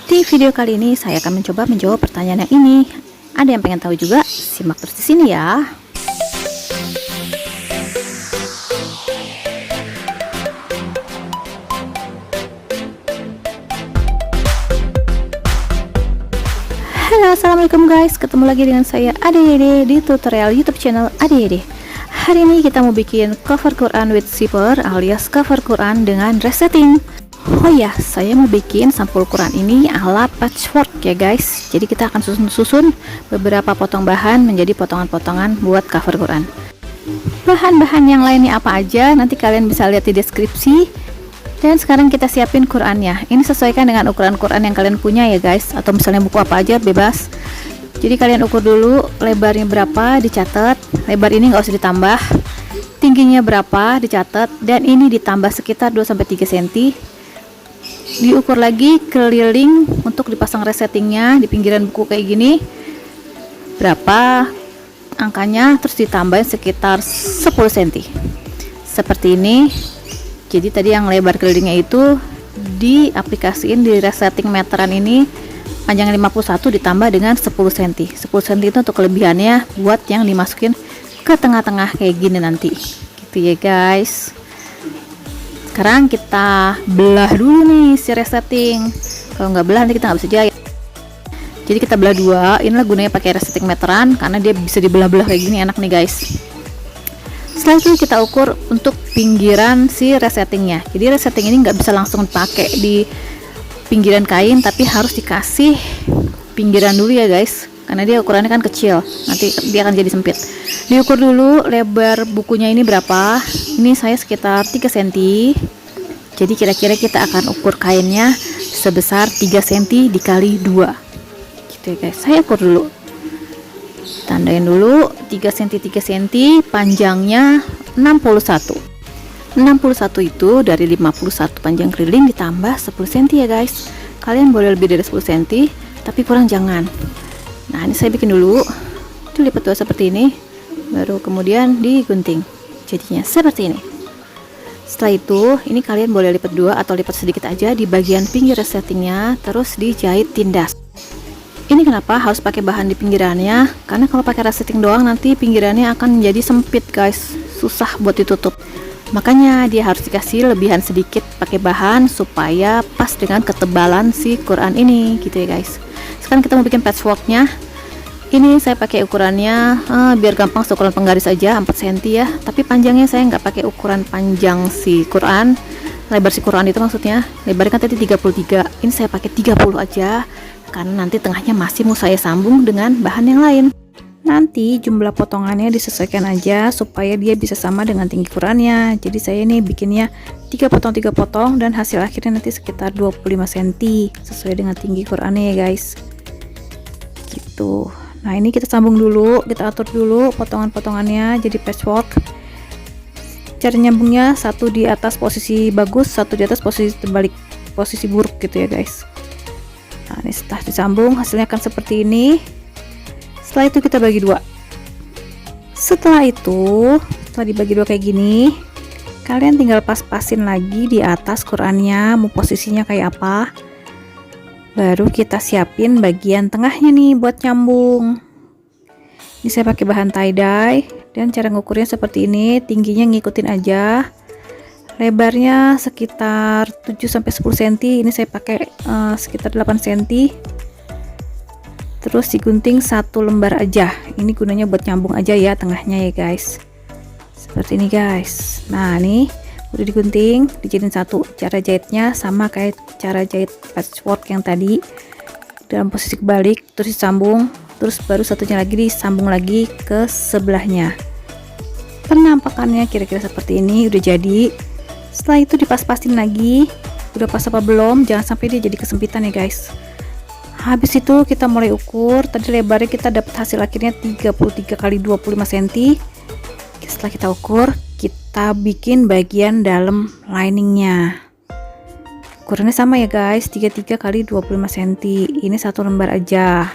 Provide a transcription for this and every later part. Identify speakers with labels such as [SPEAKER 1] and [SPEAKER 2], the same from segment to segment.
[SPEAKER 1] Di video kali ini saya akan mencoba menjawab pertanyaan yang ini. Ada yang pengen tahu juga? Simak terus di sini ya. Halo, assalamualaikum guys. Ketemu lagi dengan saya Ade Yede di tutorial YouTube channel Ade Yede. Hari ini kita mau bikin cover Quran with zipper alias cover Quran dengan resetting. Oh ya, saya mau bikin sampul Quran ini ala patchwork ya guys. Jadi kita akan susun beberapa potong bahan menjadi potongan-potongan buat cover Quran. Bahan-bahan yang lainnya apa aja nanti kalian bisa lihat di deskripsi. Dan sekarang kita siapin Qurannya. Ini sesuaikan dengan ukuran Quran yang kalian punya ya guys. Atau misalnya buku apa aja bebas. Jadi kalian ukur dulu lebarnya berapa, dicatat. Lebar ini nggak usah ditambah. Tingginya berapa, dicatat. Dan ini ditambah sekitar 2-3 cm. Diukur lagi keliling untuk dipasang resettingnya di pinggiran buku kayak gini, berapa angkanya, terus ditambahin sekitar 10 cm seperti ini. Jadi tadi yang lebar kelilingnya itu diaplikasiin di resetting meteran ini, panjang 51 ditambah dengan 10 cm. 10 cm itu untuk kelebihannya buat yang dimasukin ke tengah-tengah kayak gini nanti gitu ya guys. Sekarang kita belah dulu nih si resetting. Kalau nggak belah nanti kita nggak bisa jahit. Jadi kita belah dua. Inilah gunanya pakai resetting meteran karena dia bisa dibelah-belah kayak gini, enak nih guys. Setelah itu kita ukur untuk pinggiran si resettingnya. Jadi resetting ini nggak bisa langsung pakai di pinggiran kain, tapi harus dikasih pinggiran dulu ya guys. Karena dia ukurannya kan kecil, nanti dia akan jadi sempit. Diukur dulu lebar bukunya ini berapa. Ini saya sekitar 3 cm. Jadi kira-kira kita akan ukur kainnya sebesar 3 cm dikali 2 gitu ya guys. Saya ukur dulu, tandain dulu 3 cm 3 cm, panjangnya 61 itu dari 51 panjang keliling ditambah 10 cm ya guys. Kalian boleh lebih dari 10 cm, tapi kurang jangan. Nah ini saya bikin dulu, dilipat dua seperti ini, baru kemudian digunting, jadinya seperti ini. Setelah itu ini kalian boleh lipat dua atau lipat sedikit aja di bagian pinggir resettingnya, terus dijahit tindas. Ini kenapa harus pakai bahan di pinggirannya, karena kalau pakai resetting doang nanti pinggirannya akan menjadi sempit guys, susah buat ditutup. Makanya dia harus dikasih lebihan sedikit pakai bahan supaya pas dengan ketebalan si Quran ini gitu ya guys. Sekarang kita mau bikin patchworknya. Ini saya pakai ukurannya biar gampang, ukuran penggaris aja 4 cm ya, tapi panjangnya saya nggak pakai ukuran panjang si Quran, lebar si Quran itu maksudnya. Lebarnya kan tadi 33, ini saya pakai 30 aja karena nanti tengahnya masih mau saya sambung dengan bahan yang lain. Nanti jumlah potongannya disesuaikan aja supaya dia bisa sama dengan tinggi Qurannya. Jadi saya ini bikinnya 3 potong dan hasil akhirnya nanti sekitar 25 cm sesuai dengan tinggi Qurannya ya guys gitu. Nah ini kita sambung dulu, kita atur dulu potongan-potongannya jadi patchwork. Cara nyambungnya satu di atas posisi bagus, satu di atas posisi terbalik, posisi buruk gitu ya guys. Nah ini setelah disambung hasilnya akan seperti ini. Setelah itu kita bagi dua. Setelah dibagi dua kayak gini, kalian tinggal pas-pasin lagi di atas Qurannya mau posisinya kayak apa. Baru kita siapin bagian tengahnya nih buat nyambung. Ini saya pakai bahan tie-dye dan cara ngukurnya seperti ini. Tingginya ngikutin aja, lebarnya sekitar 7-10 cm. Ini saya pakai sekitar 8 cm. Terus digunting satu lembar aja. Ini gunanya buat nyambung aja ya tengahnya ya guys, seperti ini guys. Nah nih udah digunting, dijadiin satu. Cara jahitnya sama kayak cara jahit patchwork yang tadi, dalam posisi kebalik, terus disambung, terus baru satunya lagi disambung lagi ke sebelahnya. Penampakannya kira-kira seperti ini udah jadi. Setelah itu dipas-pasin lagi, udah pas apa belum, jangan sampai dia jadi kesempitan ya guys. Habis itu kita mulai ukur. Tadi lebarnya kita dapat hasil akhirnya 33 kali 25 cm. Setelah kita ukur, kita bikin bagian dalam liningnya. Ukurannya sama ya guys, 33 kali 25 cm. Ini satu lembar aja.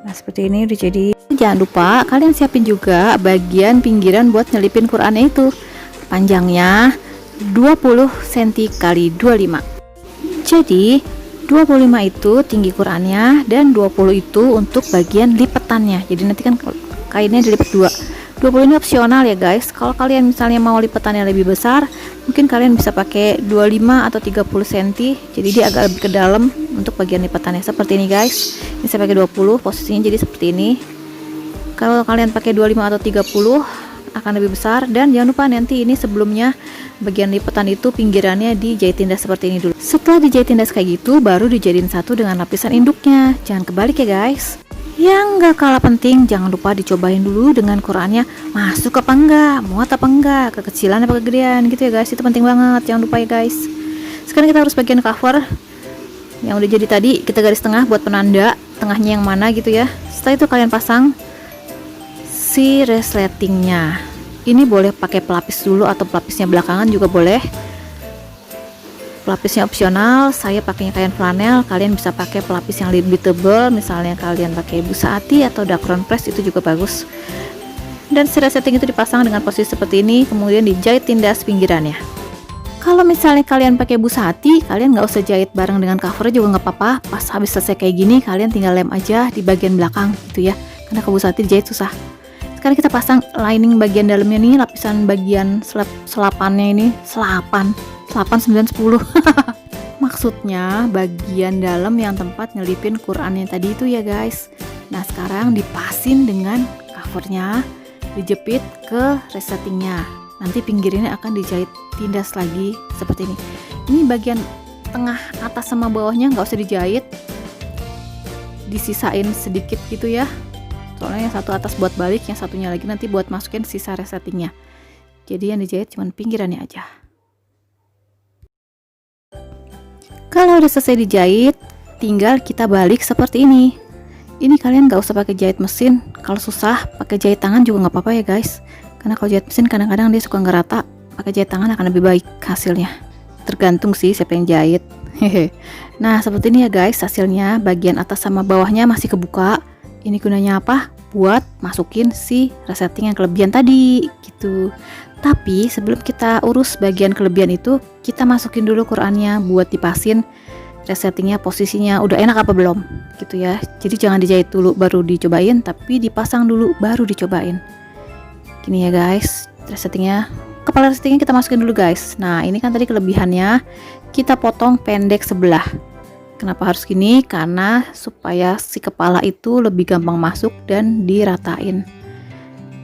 [SPEAKER 1] Nah seperti ini udah jadi. Jangan lupa kalian siapin juga bagian pinggiran buat nyelipin Qurannya itu. Panjangnya 20 cm kali 25. Jadi 25 itu tinggi Qurannya dan 20 itu untuk bagian lipetannya. Jadi nanti kan kainnya dilipat dua. 20 ini opsional ya guys. Kalau kalian misalnya mau lipetannya lebih besar, mungkin kalian bisa pakai 25 atau 30 cm. Jadi dia agak lebih ke dalam untuk bagian lipatannya seperti ini guys. Ini saya pakai 20, posisinya jadi seperti ini. Kalau kalian pakai 25 atau 30 akan lebih besar. Dan jangan lupa nanti ini sebelumnya bagian lipatan itu pinggirannya dijahit tindas seperti ini dulu. Setelah dijahit tindas kayak gitu, baru dijadiin satu dengan lapisan induknya. Jangan kebalik ya guys. Yang gak kalah penting, jangan lupa dicobain dulu dengan Qurannya masuk apa enggak, muat apa enggak, kekecilan apa kegedean gitu ya guys. Itu penting banget, jangan lupa ya guys. Sekarang kita harus bagian cover yang udah jadi tadi, kita garis tengah buat penanda tengahnya yang mana gitu ya. Setelah itu kalian pasang si resletingnya. Ini boleh pakai pelapis dulu atau pelapisnya belakangan juga boleh. Pelapisnya opsional, saya pakainya kain flanel. Kalian bisa pakai pelapis yang lebih tebal, misalnya kalian pakai busa ati atau dakron press, itu juga bagus. Dan si resleting itu dipasang dengan posisi seperti ini, kemudian dijahit tindas pinggirannya. Kalau misalnya kalian pakai busa ati, kalian nggak usah jahit bareng dengan cover juga nggak apa-apa. Pas habis selesai kayak gini, kalian tinggal lem aja di bagian belakang gitu ya, karena ke busa ati dijahit susah. Sekarang kita pasang lining bagian dalamnya nih, lapisan bagian selapannya ini, selapan 9, 10 maksudnya bagian dalam yang tempat nyelipin Qurannya tadi itu ya guys. Nah sekarang dipasin dengan covernya, dijepit ke resletingnya. Nanti pinggirnya akan dijahit tindas lagi seperti ini. Ini bagian tengah atas sama bawahnya nggak usah dijahit, disisain sedikit gitu ya, soalnya yang satu atas buat balik, yang satunya lagi nanti buat masukin sisa resletingnya. Jadi yang dijahit cuma pinggirannya aja. Kalau udah selesai dijahit, tinggal kita balik seperti ini. Ini kalian gak usah pakai jahit mesin. Kalau susah, pakai jahit tangan juga nggak apa-apa ya guys. Karena kalau jahit mesin kadang-kadang dia suka nggak rata. Pakai jahit tangan akan lebih baik hasilnya. Tergantung sih siapa yang jahit. Nah seperti ini ya guys hasilnya. Bagian atas sama bawahnya masih kebuka. Ini gunanya apa? Buat masukin si resleting yang kelebihan tadi gitu. Tapi sebelum kita urus bagian kelebihan itu, kita masukin dulu Qurannya buat dipasin resletingnya, posisinya udah enak apa belum gitu ya. Jadi jangan dijahit dulu baru dicobain, tapi dipasang dulu baru dicobain. Gini ya guys, resletingnya, kepala resletingnya kita masukin dulu guys. Nah ini kan tadi kelebihannya, kita potong pendek sebelah. Kenapa harus gini? Karena supaya si kepala itu lebih gampang masuk dan diratain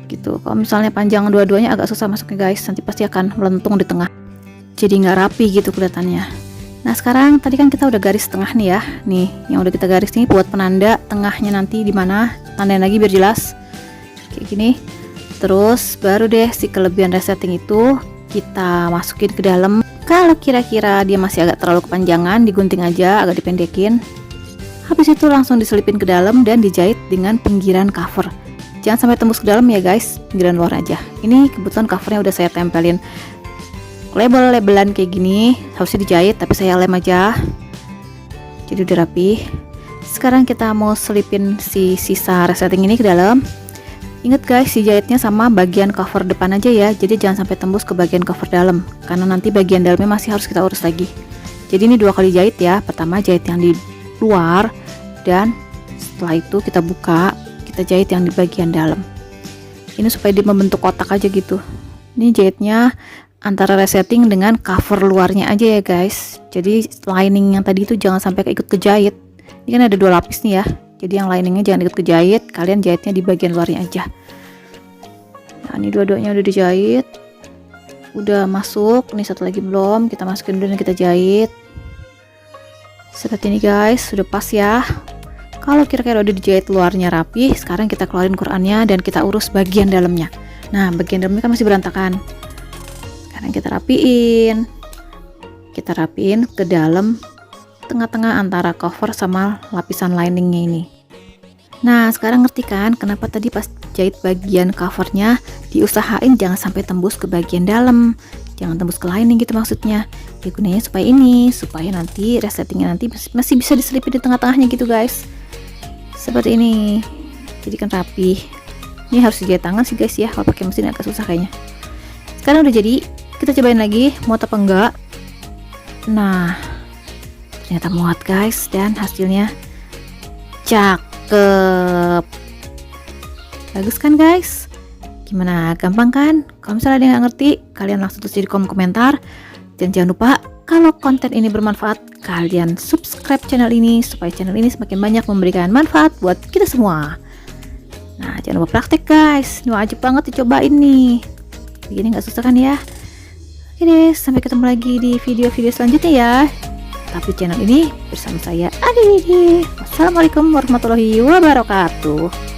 [SPEAKER 1] gitu. Kalau misalnya panjang dua-duanya agak susah masuknya guys, nanti pasti akan melentung di tengah, jadi nggak rapi gitu kelihatannya. Nah sekarang tadi kan kita udah garis tengah nih ya, nih yang udah kita garis nih buat penanda tengahnya nanti di mana, tandain lagi biar jelas kayak gini. Terus baru deh si kelebihan resleting itu kita masukin ke dalam. Kalau kira-kira dia masih agak terlalu kepanjangan, digunting aja, agak dipendekin. Habis itu langsung diselipin ke dalam dan dijahit dengan pinggiran cover. Jangan sampai tembus ke dalam ya guys, pinggiran luar aja. Ini kebetulan covernya udah saya tempelin label-labelan kayak gini, harusnya dijahit tapi saya lem aja. Jadi udah rapi. Sekarang kita mau selipin si sisa resleting ini ke dalam. Ingat guys, dijahitnya sama bagian cover depan aja ya. Jadi jangan sampai tembus ke bagian cover dalam, karena nanti bagian dalamnya masih harus kita urus lagi. Jadi ini 2 kali jahit ya. Pertama jahit yang di luar, dan setelah itu kita buka, kita jahit yang di bagian dalam. Ini supaya dia membentuk kotak aja gitu. Ini jahitnya antara resleting dengan cover luarnya aja ya guys. Jadi lining yang tadi itu jangan sampai ikut kejahit. Ini kan ada 2 lapis nih ya. Jadi yang liningnya jangan ikut kejahit, kalian jahitnya di bagian luarnya aja. Nah ini dua-duanya udah dijahit, udah masuk. Nih satu lagi belum, kita masukin dulu dan kita jahit seperti ini guys. Sudah pas ya. Kalau kira-kira udah dijahit luarnya rapi, sekarang kita keluarin Qurannya dan kita urus bagian dalamnya. Nah bagian dalamnya kan masih berantakan. Sekarang kita rapiin ke dalam tengah-tengah antara cover sama lapisan liningnya ini. Nah sekarang ngerti kan kenapa tadi pas jahit bagian covernya diusahain jangan sampai tembus ke bagian dalam, jangan tembus ke lining gitu maksudnya. Ya gunanya supaya nanti resletingnya nanti masih bisa diselipin di tengah-tengahnya gitu guys, seperti ini. Jadi kan rapi. Ini harus dijahit tangan sih guys ya, kalau pakai mesin agak susah kayaknya. Sekarang udah jadi, kita cobain lagi mau apa enggak. Nah Ternyata muat guys, dan hasilnya cakep. Bagus kan guys? Gimana, gampang kan? Kalau misalnya ada yang nggak ngerti, kalian langsung tulis di kolom komentar. Dan jangan lupa, kalau konten ini bermanfaat, kalian subscribe channel ini supaya channel ini semakin banyak memberikan manfaat buat kita semua. Nah, jangan lupa praktek guys, ini wajib banget dicobain nih. Begini nggak susah kan ya? Oke deh, sampai ketemu lagi di video-video selanjutnya ya. Tapi channel ini bersama saya Ade. Wassalamualaikum warahmatullahi wabarakatuh.